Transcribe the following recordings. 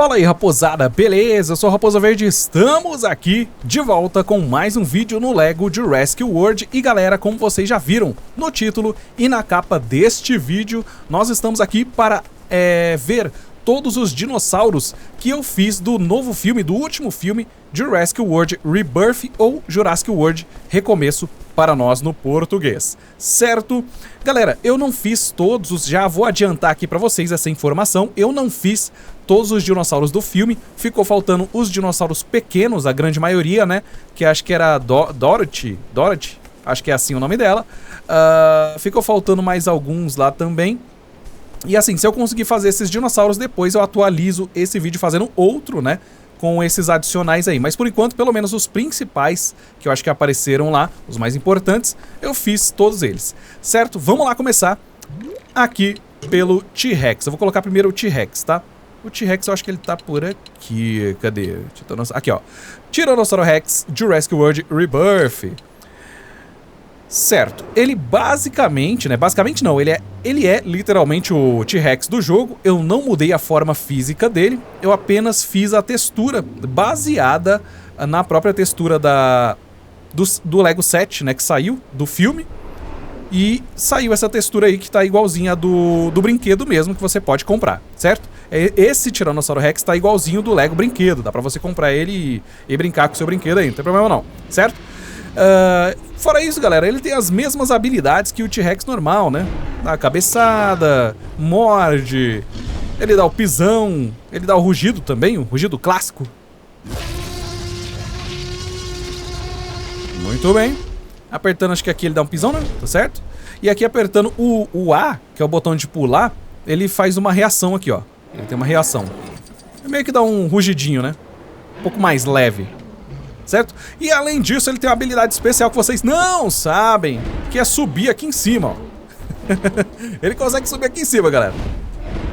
Fala aí, raposada, beleza? Eu sou o Raposa Verde e estamos aqui de volta com mais um vídeo no LEGO Jurassic World. E galera, como vocês já viram no título e na capa deste vídeo, nós estamos aqui para ver todos os dinossauros que eu fiz do novo filme, do último filme, Jurassic World Rebirth ou Jurassic World Recomeço para nós no português, certo? Galera, eu não fiz todos, já vou adiantar aqui para vocês essa informação, eu não fiz todos os dinossauros do filme, ficou faltando os dinossauros pequenos, a grande maioria, né? Que acho que era Dorothy, acho que é assim o nome dela. Ficou faltando mais alguns lá também. E assim, se eu conseguir fazer esses dinossauros, depois eu atualizo esse vídeo fazendo outro, né? Com esses adicionais aí. Mas por enquanto, pelo menos os principais, que eu acho que apareceram lá, os mais importantes, eu fiz todos eles. Certo? Vamos lá começar aqui pelo T-Rex. Eu vou colocar primeiro o T-Rex, tá? O T-Rex eu acho que ele tá por aqui. Cadê? Aqui, ó. Tiranossauro Rex, Jurassic World Rebirth. Certo. Ele basicamente, né? Basicamente não, ele é literalmente o T-Rex do jogo. Eu não mudei a forma física dele. Eu apenas fiz a textura baseada na própria textura do Lego Set, né? Que saiu do filme. E saiu essa textura aí que tá igualzinha do brinquedo mesmo, que você pode comprar, certo? Esse Tiranossauro Rex tá igualzinho do Lego brinquedo. Dá pra você comprar ele e brincar com o seu brinquedo aí, não tem problema não, certo? Fora isso, galera, ele tem as mesmas habilidades que o T-Rex normal, né? Dá a cabeçada, morde, ele dá o pisão, ele dá o rugido também, o rugido clássico. Muito bem. Apertando, acho que aqui ele dá um pisão, né? Tá certo? E aqui apertando o A, que é o botão de pular, ele faz uma reação aqui, ó. Ele tem uma reação. Meio que dá um rugidinho, né? Um pouco mais leve. Certo? E além disso, ele tem uma habilidade especial que vocês não sabem, que é subir aqui em cima, ó. Ele consegue subir aqui em cima, galera.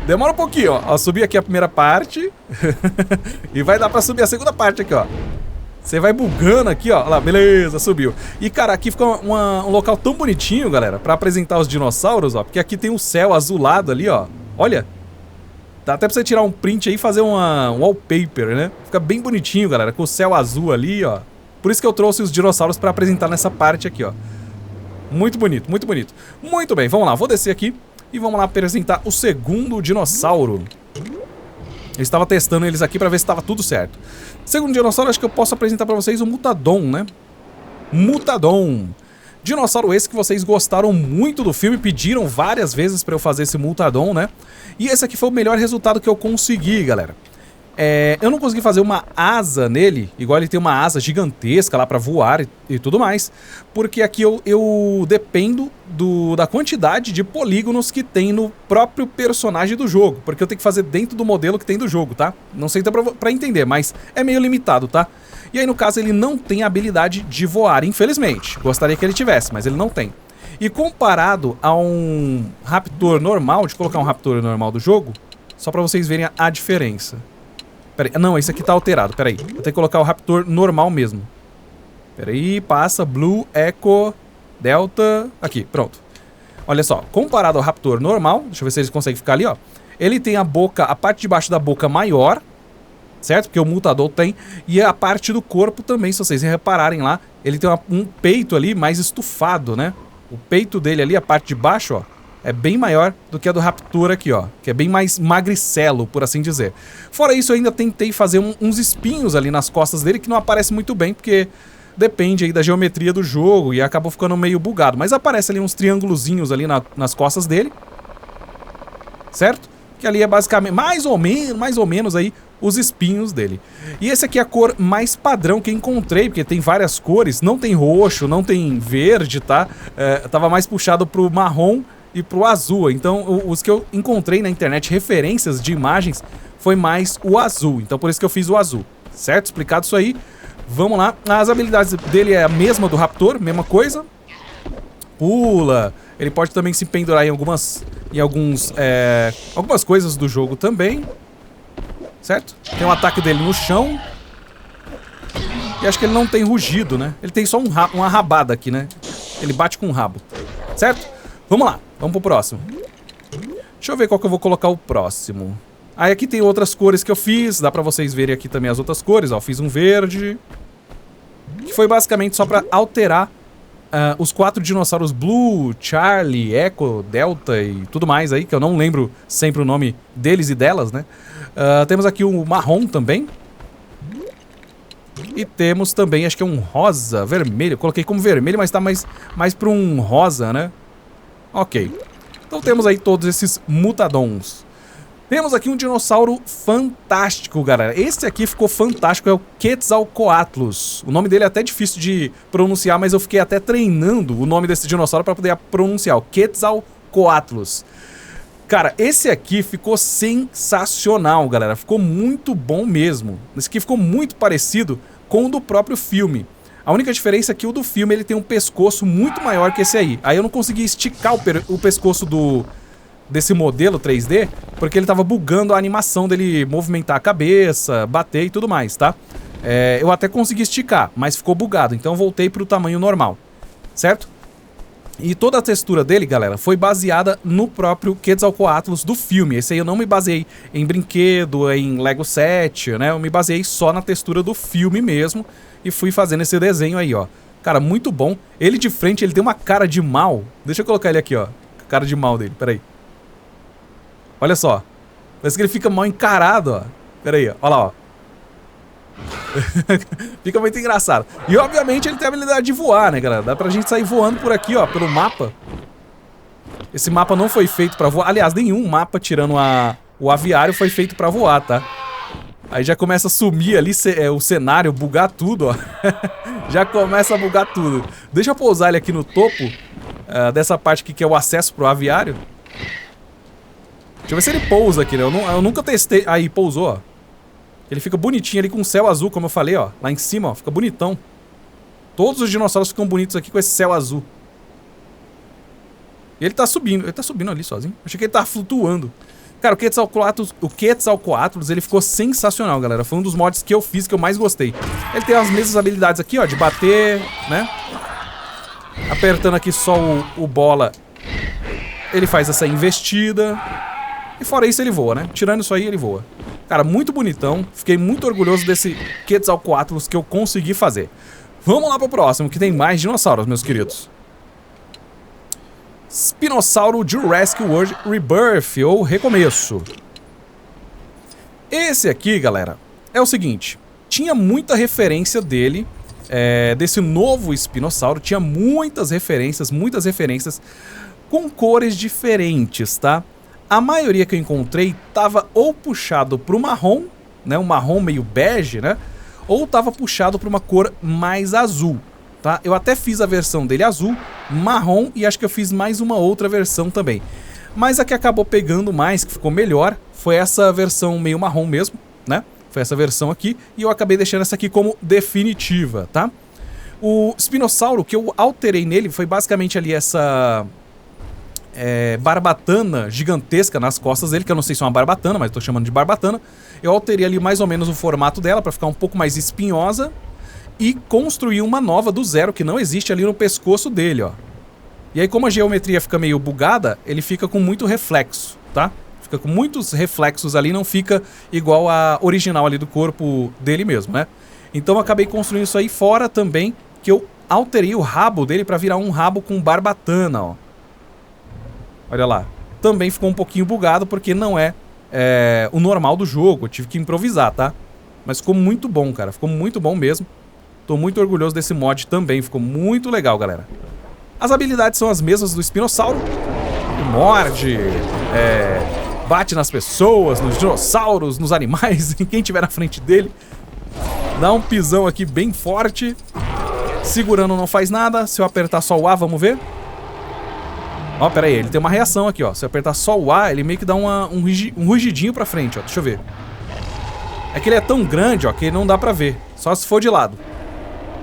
Demora um pouquinho, ó. Subir aqui a primeira parte e vai dar pra subir a segunda parte aqui, ó. Você vai bugando aqui, ó. Lá, beleza, subiu. E, cara, aqui fica um local tão bonitinho, galera, pra apresentar os dinossauros, ó. Porque aqui tem um céu azulado ali, ó. Olha. Dá até pra você tirar um print aí e fazer um wallpaper, né? Fica bem bonitinho, galera, com o céu azul ali, ó. Por isso que eu trouxe os dinossauros pra apresentar nessa parte aqui, ó. Muito bonito, muito bonito. Muito bem, vamos lá. Vou descer aqui e vamos lá apresentar o segundo dinossauro. Eu estava testando eles aqui pra ver se estava tudo certo. Segundo dinossauro, acho que eu posso apresentar pra vocês o Mutadon, né? Mutadon. Dinossauro esse que vocês gostaram muito do filme, pediram várias vezes pra eu fazer esse Mutadon, né? E esse aqui foi o melhor resultado que eu consegui, galera. Eu não consegui fazer uma asa nele, igual ele tem uma asa gigantesca lá pra voar e tudo mais, porque aqui eu dependo da quantidade de polígonos que tem no próprio personagem do jogo, porque eu tenho que fazer dentro do modelo que tem do jogo, tá? Não sei se dá pra entender, mas é meio limitado, tá? E aí, no caso, ele não tem a habilidade de voar, infelizmente. Gostaria que ele tivesse, mas ele não tem. E comparado a um Raptor normal, deixa eu colocar um Raptor normal do jogo, só pra vocês verem a diferença. Pera aí, não, esse aqui tá alterado, pera aí. Vou ter que colocar o Raptor normal mesmo. Pera aí, passa, Blue, Echo, Delta, aqui, pronto. Olha só, comparado ao Raptor normal, deixa eu ver se eles conseguem ficar ali, ó. Ele tem a parte de baixo da boca maior, certo? Porque o Mutadon tem. E a parte do corpo também, se vocês repararem lá, ele tem um peito ali mais estufado, né? O peito dele ali, a parte de baixo, ó, é bem maior do que a do Raptor aqui, ó. Que é bem mais magricelo, por assim dizer. Fora isso, eu ainda tentei fazer uns espinhos ali nas costas dele, que não aparece muito bem, porque depende aí da geometria do jogo e acabou ficando meio bugado. Mas aparece ali uns triângulozinhos ali nas costas dele. Certo? Que ali é basicamente, mais ou menos aí, os espinhos dele. E esse aqui é a cor mais padrão que eu encontrei, porque tem várias cores, não tem roxo, não tem verde, tá? Tava mais puxado pro marrom e pro azul. Então, os que eu encontrei na internet, referências de imagens, foi mais o azul. Então, por isso que eu fiz o azul. Certo? Explicado isso aí. Vamos lá. As habilidades dele é a mesma do Raptor, mesma coisa. Pula. Ele pode também se pendurar em algumas coisas do jogo também. Certo? Tem um ataque dele no chão. E acho que ele não tem rugido, né? Ele tem só uma rabada aqui, né? Ele bate com o rabo. Certo? Vamos lá. Vamos pro próximo. Deixa eu ver qual que eu vou colocar o próximo. Aí aqui tem outras cores que eu fiz, dá pra vocês verem aqui também as outras cores, ó. Fiz um verde, que foi basicamente só pra alterar os 4 dinossauros Blue, Charlie, Echo, Delta e tudo mais aí, que eu não lembro sempre o nome deles e delas, né? Temos aqui o marrom também. E temos também, acho que é um rosa, vermelho. Eu coloquei como vermelho, mas tá mais pra um rosa, né? Ok. Então temos aí todos esses mutadons. Temos aqui um dinossauro fantástico, galera. Esse aqui ficou fantástico, é o Quetzalcoatlus. O nome dele é até difícil de pronunciar, mas eu fiquei até treinando o nome desse dinossauro para poder pronunciar. O Quetzalcoatlus. Cara, esse aqui ficou sensacional, galera. Ficou muito bom mesmo. Esse aqui ficou muito parecido com o do próprio filme. A única diferença é que o do filme ele tem um pescoço muito maior que esse aí. Aí eu não consegui esticar o pescoço desse modelo 3D, porque ele tava bugando a animação dele movimentar a cabeça, bater e tudo mais, tá? Eu até consegui esticar, mas ficou bugado, então eu voltei pro tamanho normal, certo? E toda a textura dele, galera, foi baseada no próprio Quetzalcoatlus do filme. Esse aí eu não me baseei em brinquedo, em Lego set, né? Eu me baseei só na textura do filme mesmo e fui fazendo esse desenho aí, ó. Cara, muito bom. Ele de frente, ele tem uma cara de mal. Deixa eu colocar ele aqui, ó. Cara de mal dele, peraí. Olha só. Parece que ele fica mal encarado, ó. Pera aí, ó. Olha lá, ó. Fica muito engraçado. E obviamente ele tem a habilidade de voar, né, galera? Dá pra gente sair voando por aqui, ó, pelo mapa. Esse mapa não foi feito pra voar. Aliás, nenhum mapa, tirando o aviário, foi feito pra voar, tá? Aí já começa a sumir ali o cenário, bugar tudo, ó. Já começa a bugar tudo. Deixa eu pousar ele aqui no topo dessa parte aqui que é o acesso pro aviário. Deixa eu ver se ele pousa aqui, né? Eu nunca testei. Aí, pousou, ó. Ele fica bonitinho ali com o céu azul, como eu falei, ó. Lá em cima, ó. Fica bonitão. Todos os dinossauros ficam bonitos aqui com esse céu azul. E ele tá subindo. Ele tá subindo ali sozinho. Achei que ele tava flutuando. Cara, o Quetzalcoatlus, ele ficou sensacional, galera. Foi um dos mods que eu fiz que eu mais gostei. Ele tem as mesmas habilidades aqui, ó. De bater, né? Apertando aqui só o bola, ele faz essa investida. E fora isso ele voa, né? Tirando isso aí, ele voa. Cara, muito bonitão. Fiquei muito orgulhoso desse Quetzalcoatlus que eu consegui fazer. Vamos lá pro próximo, que tem mais dinossauros, meus queridos. Spinossauro Jurassic World Rebirth, ou Recomeço. Esse aqui, galera, é o seguinte. Tinha muita referência dele, desse novo espinossauro. Tinha muitas referências com cores diferentes, tá? A maioria que eu encontrei tava ou puxado pro marrom, né? Um marrom meio bege, né? Ou tava puxado pra uma cor mais azul, tá? Eu até fiz a versão dele azul, marrom e acho que eu fiz mais uma outra versão também. Mas a que acabou pegando mais, que ficou melhor, foi essa versão meio marrom mesmo, né? Foi essa versão aqui e eu acabei deixando essa aqui como definitiva, tá? O espinossauro que eu alterei nele foi basicamente ali essa... barbatana gigantesca nas costas dele, que eu não sei se é uma barbatana, mas eu tô chamando de barbatana. Eu alterei ali mais ou menos o formato dela pra ficar um pouco mais espinhosa e construí uma nova do zero, que não existe ali no pescoço dele, ó. E aí como a geometria fica meio bugada, ele fica com muito reflexo, tá? Fica com muitos reflexos ali, não fica igual a original ali do corpo dele mesmo, né? Então eu acabei construindo isso aí, fora também que eu alterei o rabo dele pra virar um rabo com barbatana, ó. Olha lá. Também ficou um pouquinho bugado porque não é o normal do jogo. Eu tive que improvisar, tá? Mas ficou muito bom, cara. Ficou muito bom mesmo. Tô muito orgulhoso desse mod também. Ficou muito legal, galera. As habilidades são as mesmas do espinossauro. Ele morde, bate nas pessoas, nos dinossauros, nos animais, em quem tiver na frente dele. Dá um pisão aqui bem forte. Segurando não faz nada. Se eu apertar só o A, vamos ver. Ó, pera aí, ele tem uma reação aqui, ó. Se eu apertar só o A, ele meio que dá um rugidinho pra frente, ó. Deixa eu ver. É que ele é tão grande, ó, que não dá pra ver. Só se for de lado.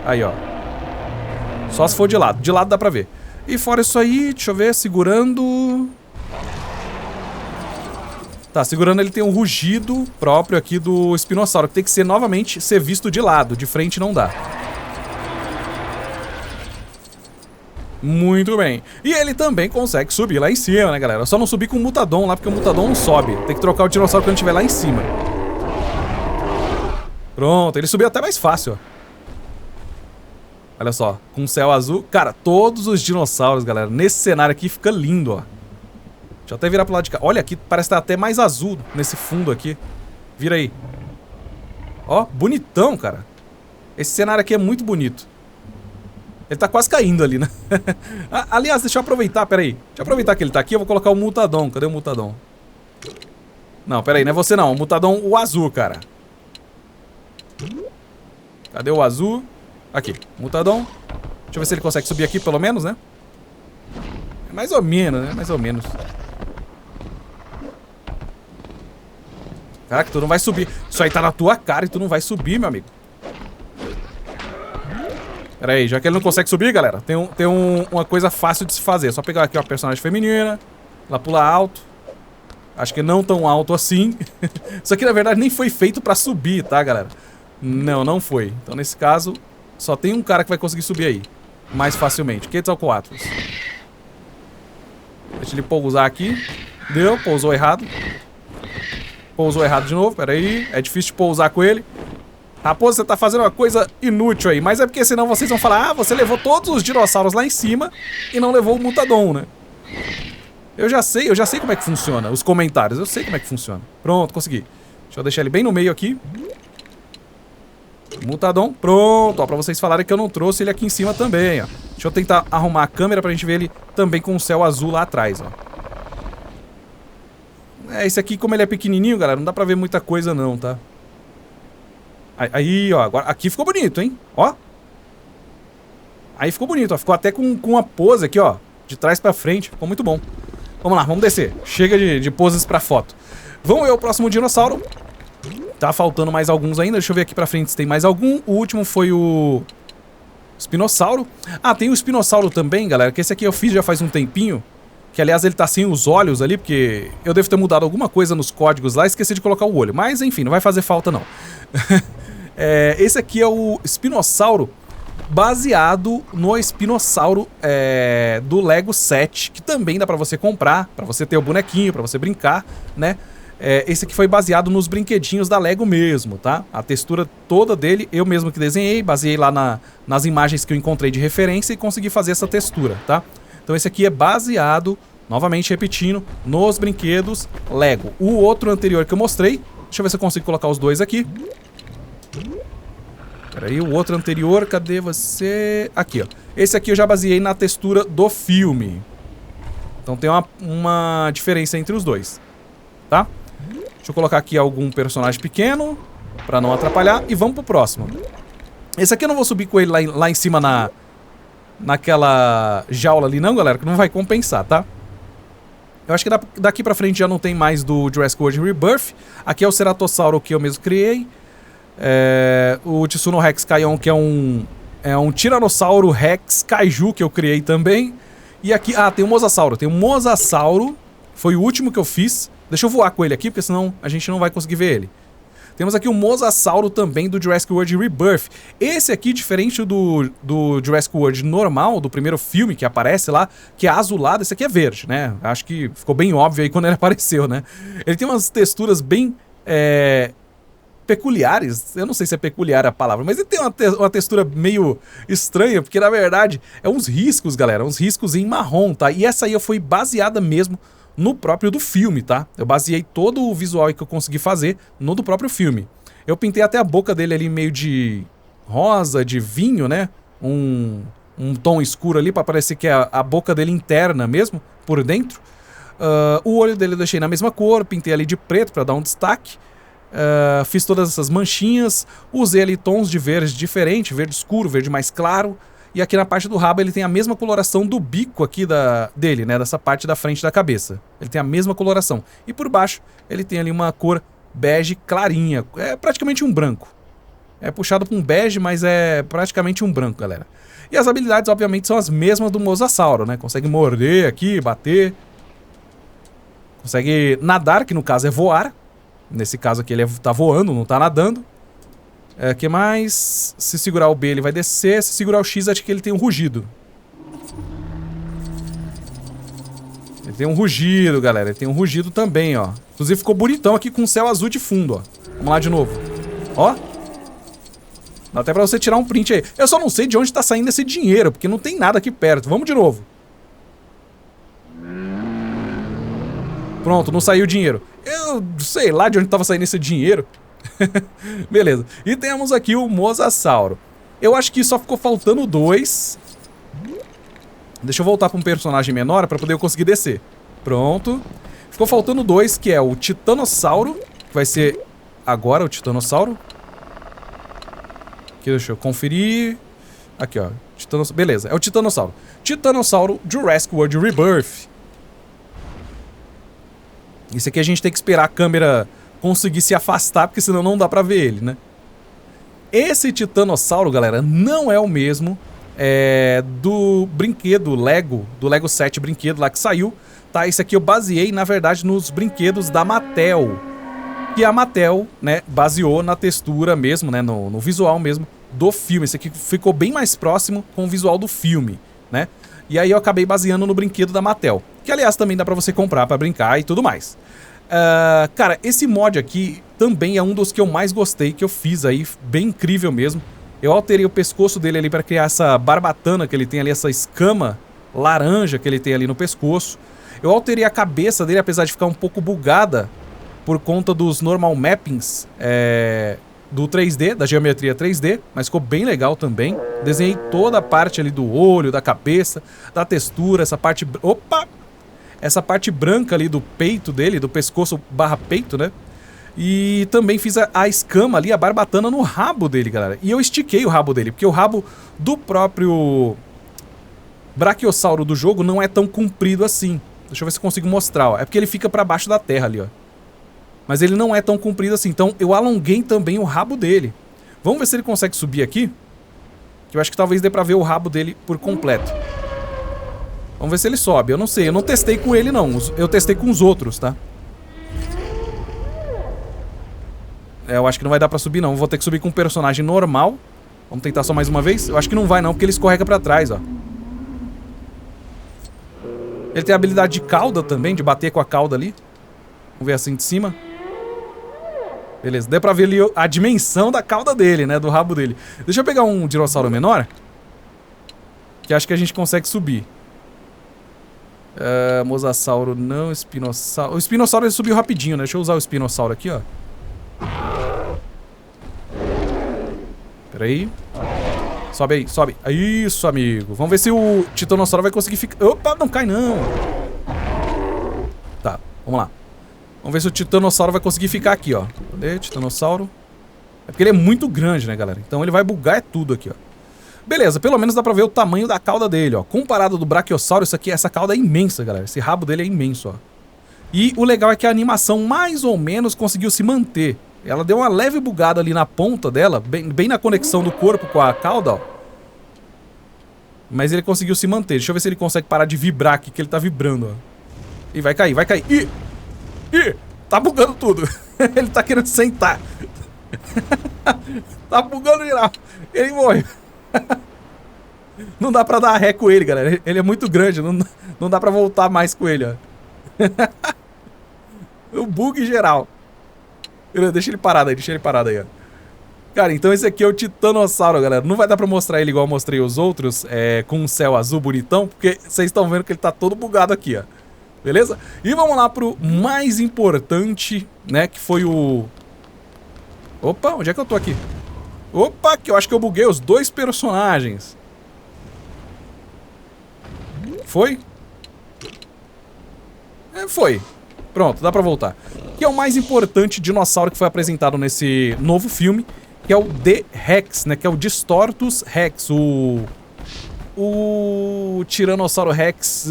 Aí, ó. Só se for de lado. De lado dá pra ver. E fora isso aí, deixa eu ver, segurando... Tá, segurando ele tem um rugido próprio aqui do espinossauro, que tem que ser, novamente, ser visto de lado. De frente não dá. Muito bem. E ele também consegue subir lá em cima, né, galera? Só não subir com o Mutadon lá, porque o Mutadon não sobe. Tem que trocar o dinossauro quando estiver lá em cima. Pronto, ele subiu até mais fácil, ó. Olha só, com o céu azul. Cara, todos os dinossauros, galera, nesse cenário aqui fica lindo, ó. Deixa eu até virar pro lado de cá. Olha aqui, parece que tá até mais azul nesse fundo aqui. Vira aí. Ó, bonitão, cara. Esse cenário aqui é muito bonito. Ele tá quase caindo ali, né? Aliás, deixa eu aproveitar, peraí. Deixa eu aproveitar que ele tá aqui, eu vou colocar o Mutadon. Cadê o Mutadon? Não, peraí, não é você não. O Mutadon, o azul, cara. Cadê o azul? Aqui, Mutadon. Deixa eu ver se ele consegue subir aqui, pelo menos, né? É mais ou menos, né? Mais ou menos. Caraca, tu não vai subir. Isso aí tá na tua cara e tu não vai subir, meu amigo. Pera aí, já que ele não consegue subir, galera, tem uma coisa fácil de se fazer. É só pegar aqui, ó, a personagem feminina. Ela pula alto. Acho que não tão alto assim. Isso aqui, na verdade, nem foi feito pra subir, tá, galera? Não, não foi. Então, nesse caso, só tem um cara que vai conseguir subir aí. Mais facilmente. Quetzalcoatlus. Deixa ele pousar aqui. Deu, pousou errado. Pousou errado de novo, pera aí. É difícil de pousar com ele. Raposa, você tá fazendo uma coisa inútil aí. Mas é porque senão vocês vão falar: ah, você levou todos os dinossauros lá em cima e não levou o Mutadon, né? Eu já sei como é que funciona. Os comentários, eu sei como é que funciona. Pronto, consegui. Deixa eu deixar ele bem no meio aqui. Mutadon, pronto, ó, pra vocês falarem que eu não trouxe ele aqui em cima também, ó. Deixa eu tentar arrumar a câmera pra gente ver ele também com o céu azul lá atrás, ó. Esse aqui, como ele é pequenininho, galera, não dá pra ver muita coisa não, tá? Aí, ó, agora, aqui ficou bonito, hein? Ó. Aí ficou bonito, ó, ficou até com uma pose aqui, ó, de trás pra frente, ficou muito bom. Vamos lá, vamos descer. Chega de poses pra foto. Vamos ver o próximo dinossauro. Tá faltando mais alguns ainda. Deixa eu ver aqui pra frente se tem mais algum. O último foi o espinossauro. Ah, tem o espinossauro também, galera, que esse aqui eu fiz já faz um tempinho. Que, aliás, ele tá sem os olhos ali, porque eu devo ter mudado alguma coisa nos códigos lá e esqueci de colocar o olho. Mas, enfim, não vai fazer falta, não. Esse aqui é o espinossauro baseado no espinossauro do Lego Set, que também dá pra você comprar, pra você ter o bonequinho, pra você brincar, né? Esse aqui foi baseado nos brinquedinhos da Lego mesmo, tá? A textura toda dele, eu mesmo que desenhei, baseei lá nas imagens que eu encontrei de referência e consegui fazer essa textura, tá? Então esse aqui é baseado, novamente repetindo, nos brinquedos Lego. O outro anterior que eu mostrei, deixa eu ver se eu consigo colocar os dois aqui. Peraí, o outro anterior, cadê você? Aqui, ó. Esse aqui eu já baseei na textura do filme. Então tem uma diferença entre os dois, tá? Deixa eu colocar aqui algum personagem pequeno, pra não atrapalhar, e vamos pro próximo. Esse aqui eu não vou subir com ele lá em cima naquela jaula ali não, galera, que não vai compensar, tá? Eu acho que daqui pra frente já não tem mais do Jurassic World Rebirth. Aqui é o Ceratossauro que eu mesmo criei. O Tsuno Rex Kaion, que é um Tiranossauro Rex Kaiju que eu criei também. E aqui, tem o Mosasauro. Tem o Mosasauro, foi o último que eu fiz. Deixa eu voar com ele aqui, porque senão a gente não vai conseguir ver ele. Temos aqui o Mosasauro também do Jurassic World Rebirth. Esse aqui, diferente do Jurassic World normal, do primeiro filme que aparece lá, que é azulado, esse aqui é verde, né? Acho que ficou bem óbvio aí quando ele apareceu, né? Ele tem umas texturas bem peculiares. Eu não sei se é peculiar a palavra, mas ele tem uma textura meio estranha, porque na verdade é uns riscos, galera, uns riscos em marrom, tá? E essa aí foi baseada mesmo no próprio do filme, tá? Eu baseei todo o visual que eu consegui fazer no do próprio filme. Eu pintei até a boca dele ali meio de rosa, de vinho, né? Um tom escuro ali pra parecer que é a boca dele interna mesmo, por dentro. O olho dele eu deixei na mesma cor, pintei ali de preto pra dar um destaque. Fiz todas essas manchinhas, usei ali tons de verde diferente, verde escuro, verde mais claro. E aqui na parte do rabo ele tem a mesma coloração do bico aqui dele, né? Dessa parte da frente da cabeça. Ele tem a mesma coloração. E por baixo ele tem ali uma cor bege clarinha. É praticamente um branco. É puxado para um bege, mas é praticamente um branco, galera. E as habilidades, obviamente, são as mesmas do Mosasauro, né? Consegue morder aqui, bater. Consegue nadar, que no caso é voar. Nesse caso aqui ele tá voando, não tá nadando. Que mais? Se segurar o B ele vai descer. Se segurar o X acho que ele tem um rugido. Ele tem um rugido, galera. Ele tem um rugido também, ó. Inclusive ficou bonitão aqui com o céu azul de fundo, ó. Vamos lá de novo. Ó. Dá até pra você tirar um print aí. Eu só não sei de onde tá saindo esse dinheiro, porque não tem nada aqui perto. Vamos de novo. Pronto, não saiu o dinheiro. Eu sei lá de onde tava saindo esse dinheiro. Beleza. E temos aqui o Mosasauro. Eu acho que só ficou faltando 2. Deixa eu voltar pra um personagem menor pra poder eu conseguir descer. Pronto. Ficou faltando 2, que é o Titanossauro. Que vai ser agora o Titanossauro. Aqui, deixa eu conferir. Aqui, ó. Beleza, é o Titanossauro. Titanossauro Jurassic World Rebirth. Esse aqui a gente tem que esperar a câmera conseguir se afastar, porque senão não dá pra ver ele, né? Esse Titanossauro, galera, não é o mesmo do brinquedo Lego, do Lego 7 brinquedo lá que saiu, tá? Esse aqui eu baseei, na verdade, nos brinquedos da Mattel. Que a Mattel, né, baseou na textura mesmo, né, no visual mesmo do filme. Esse aqui ficou bem mais próximo com o visual do filme, né? E aí eu acabei baseando no brinquedo da Mattel, que aliás também dá pra você comprar pra brincar e tudo mais. Cara, esse mod aqui também é um dos que eu mais gostei, que eu fiz aí, bem incrível mesmo. Eu alterei o pescoço dele ali pra criar essa barbatana que ele tem ali, essa escama laranja que ele tem ali no pescoço. Eu alterei a cabeça dele, apesar de ficar um pouco bugada por conta dos normal mappings do 3D, da geometria 3D, mas ficou bem legal também. Desenhei toda a parte ali do olho, da cabeça, da textura, essa parte... Opa! Essa parte branca ali do peito dele, do pescoço barra peito, né? E também fiz a escama ali, a barbatana no rabo dele, galera. E eu estiquei o rabo dele, porque o rabo do próprio Brachiosauro do jogo não é tão comprido assim. Deixa eu ver se eu consigo mostrar, ó. É porque ele fica pra baixo da terra ali, ó. Mas ele não é tão comprido assim, então eu alonguei também o rabo dele. Vamos ver se ele consegue subir aqui. Que eu acho que talvez dê pra ver o rabo dele por completo. Vamos ver se ele sobe, eu não sei, eu não testei com ele não, eu testei com os outros, tá? Eu acho que não vai dar pra subir não, vou ter que subir com um personagem normal. Vamos tentar só mais uma vez? Eu acho que não vai não, porque ele escorrega pra trás, ó. Ele tem a habilidade de cauda também, de bater com a cauda ali. Vamos ver assim de cima. Beleza, deu pra ver ali a dimensão da cauda dele, né, do rabo dele. Deixa eu pegar um dinossauro menor, que acho que a gente consegue subir. Mosasauro não, espinossauro. O espinossauro ele subiu rapidinho, né? Deixa eu usar o espinossauro aqui, ó. Pera aí. Sobe aí, sobe. Isso, amigo. Vamos ver se o titanossauro vai conseguir ficar... Opa, não cai não. Tá, vamos lá. Vamos ver se o titanossauro vai conseguir ficar aqui, ó. Cadê? Titanossauro. É porque ele é muito grande, né, galera? Então ele vai bugar tudo aqui, ó. Beleza, pelo menos dá pra ver o tamanho da cauda dele, ó. Comparado do Brachiosauro, essa cauda é imensa, galera. Esse rabo dele é imenso, ó. E o legal é que a animação mais ou menos conseguiu se manter. Ela deu uma leve bugada ali na ponta dela, bem na conexão do corpo com a cauda, ó. Mas ele conseguiu se manter. Deixa eu ver se ele consegue parar de vibrar aqui, que ele tá vibrando, ó. Ih, vai cair, vai cair. Ih, tá bugando tudo. Ele tá querendo sentar. Tá bugando geral. Ele morre. Não dá pra dar ré com ele, galera. Ele é muito grande, não dá pra voltar mais com ele, ó. O bug geral. Deixa ele parado aí, ó. Cara, então esse aqui é o Titanossauro, galera. Não vai dar pra mostrar ele igual eu mostrei os outros, com um céu azul bonitão, porque vocês estão vendo que ele tá todo bugado aqui, ó. Beleza? E vamos lá pro mais importante, né, que foi o... Opa, onde é que eu tô aqui? Opa, que eu acho que eu buguei os dois personagens. Foi? Foi. Pronto, dá pra voltar. Que é o mais importante dinossauro que foi apresentado nesse novo filme, que é o D-Rex, né? Que é o Distortus Rex, o Tiranossauro Rex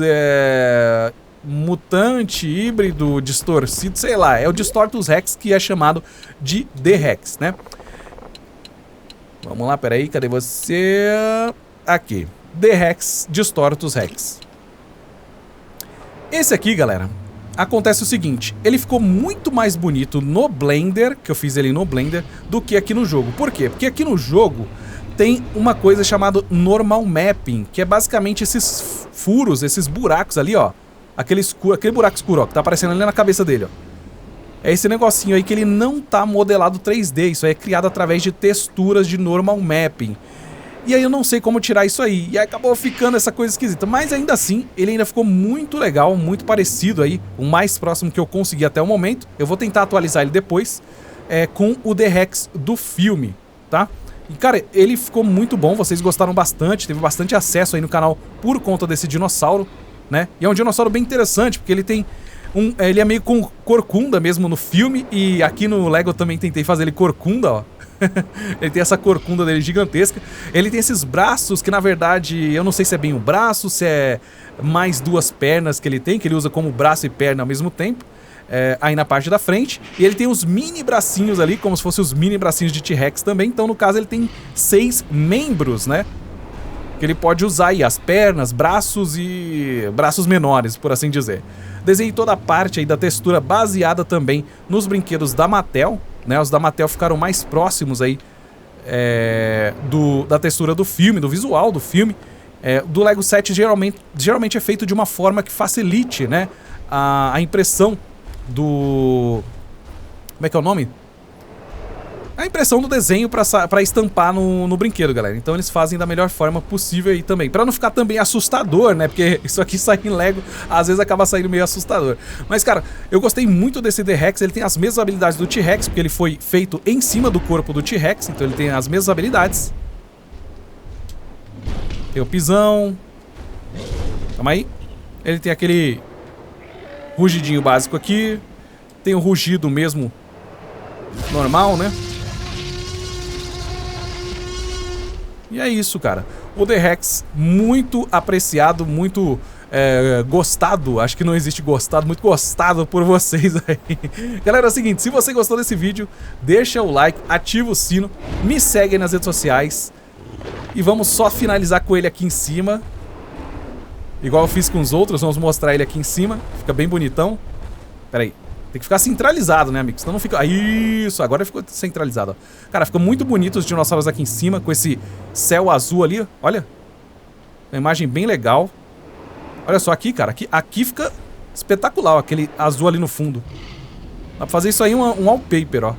mutante, híbrido, distorcido, sei lá. É o Distortus Rex que é chamado de D-Rex, né? Vamos lá, peraí, cadê você? Aqui, D-Rex, Distortus Rex. Esse aqui, galera, acontece o seguinte, ele ficou muito mais bonito no Blender, que eu fiz ele no Blender, do que aqui no jogo. Por quê? Porque aqui no jogo tem uma coisa chamada Normal Mapping, que é basicamente esses furos, esses buracos ali, ó, aquele buraco escuro, ó, que tá aparecendo ali na cabeça dele, ó. É esse negocinho aí que ele não tá modelado 3D, isso aí é criado através de texturas de normal mapping. E aí eu não sei como tirar isso aí, e aí acabou ficando essa coisa esquisita. Mas ainda assim, ele ainda ficou muito legal, muito parecido aí, o mais próximo que eu consegui até o momento. Eu vou tentar atualizar ele depois, com o T-Rex do filme, tá? E cara, ele ficou muito bom, vocês gostaram bastante, teve bastante acesso aí no canal por conta desse dinossauro, né? E é um dinossauro bem interessante, porque ele tem ele é meio com corcunda mesmo no filme, e aqui no Lego eu também tentei fazer ele corcunda, ó. Ele tem essa corcunda dele gigantesca. Ele tem esses braços que na verdade eu não sei se é bem um braço, se é mais duas pernas que ele usa como braço e perna ao mesmo tempo, aí na parte da frente. E ele tem os mini bracinhos ali, como se fossem os mini bracinhos de T-Rex também. Então no caso ele tem 6 membros, né, que ele pode usar aí, as pernas, braços e braços menores, por assim dizer. Desenhei toda a parte aí da textura baseada também nos brinquedos da Mattel, né? Os da Mattel ficaram mais próximos aí da textura do filme, do visual do filme. Do Lego set geralmente é feito de uma forma que facilite, né, a impressão do... Como é que é o nome? A impressão do desenho pra estampar no brinquedo, galera. Então eles fazem da melhor forma possível aí também. Pra não ficar também assustador, né? Porque isso aqui sai em Lego, às vezes acaba saindo meio assustador. Mas, cara, eu gostei muito desse T-Rex. Ele tem as mesmas habilidades do T-Rex, porque ele foi feito em cima do corpo do T-Rex. Então ele tem as mesmas habilidades. Tem o pisão. Calma aí. Ele tem aquele rugidinho básico aqui. Tem o rugido mesmo normal, né? E é isso, cara. O T-Rex muito apreciado, muito gostado. Acho que não existe gostado, muito gostado por vocês aí. Galera, é o seguinte, se você gostou desse vídeo, deixa o like, ativa o sino, me segue aí nas redes sociais. E vamos só finalizar com ele aqui em cima. Igual eu fiz com os outros, vamos mostrar ele aqui em cima. Fica bem bonitão. Pera aí. Tem que ficar centralizado, né, amigo? Senão não fica... Isso, agora ficou centralizado, ó. Cara, fica muito bonito os dinossauros aqui em cima, com esse céu azul ali, olha. Uma imagem bem legal. Olha só aqui, cara. Aqui fica espetacular, ó, aquele azul ali no fundo. Dá pra fazer isso aí um wallpaper, ó.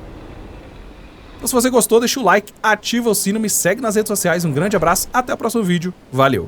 Então se você gostou, deixa o like, ativa o sino, me segue nas redes sociais. Um grande abraço, até o próximo vídeo. Valeu!